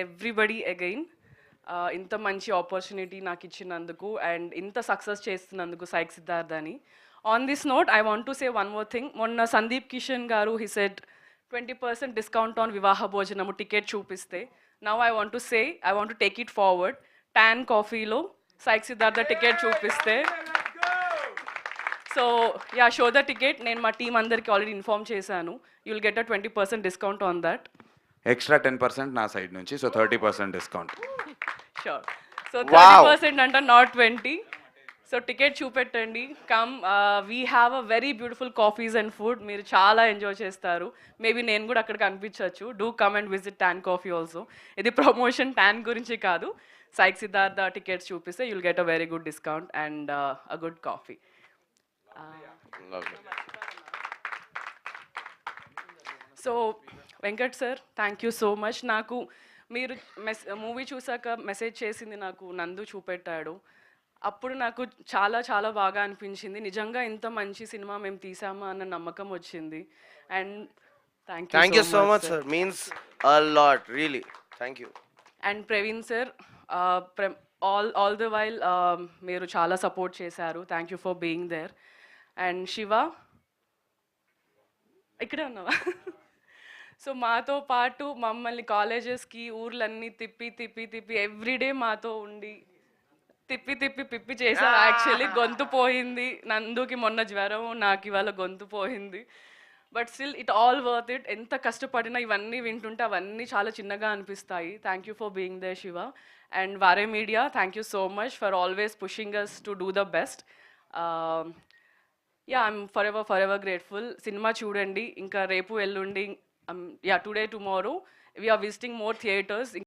Everybody again ఇంత మంచి opportunity నాకు ఇచ్చినందుకు అండ్ ఇంత సక్సెస్ చేస్తున్నందుకు సైక్ సిద్ధార్థ్ అని. On this note I want to say one more thing. మొన్న సందీప్ కిషన్ గారు హీ సెడ్ 20% డిస్కౌంట్ ఆన్ వివాహ భోజనము టికెట్ చూపిస్తే, now I want to say I want to take it forward. Tan కాఫీలో సైక్ సిద్ధార్థ టికెట్ చూపిస్తే, so yeah, show the ticket. నేను మా team అందరికి ఆల్రెడీ ఇన్ఫార్మ్ చేశాను. You will get a 20% discount on that. Extra 10% నా side నుంచి, so 30% discount. Sure. So 30% అంట, not 20. So ticket చూపెట్టండి. Come, we have a very beautiful coffees and food. మీరు చాలా ఎంజాయ్ చేస్తారు. మేబీ నేను కూడా అక్కడ కనిపించవచ్చు. Do come and visit tan coffee also. ఇది ప్రమోషన్ ట్యాన్ గురించి కాదు. సైక్ సిద్ధార్థ టికెట్స్ చూపిస్తే you'll get a very good discount and a good coffee. So Venkat sir, thank you so much. నాకు మీరు మూవీ చూసాక మెసేజ్ చేసింది నాకు నందు చూపెట్టాడు. అప్పుడు నాకు చాలా చాలా బాగా అనిపించింది. నిజంగా ఇంత మంచి సినిమా మేము తీసామా అన్న నమ్మకం వచ్చింది. And thank you so much sir, means a lot really. Thank you. And Praveen sir, all the while మీరు చాలా సపోర్ట్ చేశారు. Thank you for being there. And Shiva, ఇక్కడే ఉన్నావా? సో మాతో పాటు మమ్మల్ని కాలేజెస్కి ఊర్లన్నీ తిప్పి తిప్పి తిప్పి ఎవ్రీడే మాతో ఉండి తిప్పి తిప్పి పిప్పి చేశారు. యాక్చువల్లీ గొంతు పోయింది. నందుకి మొన్న జ్వరం, నాకు ఇవాళ గొంతు పోయింది. But still it all worth it. ఎంత కష్టపడినా ఇవన్నీ వింటుంటే అవన్నీ చాలా చిన్నగా అనిపిస్తాయి. Thank you for being there Siva. And వారే media, thank you so much for always pushing us to do the best. Yeah, I'm forever grateful. Cinema చూడండి. ఇంకా రేపు ఎల్లుండి, yeah, today tomorrow we're visiting more theatres.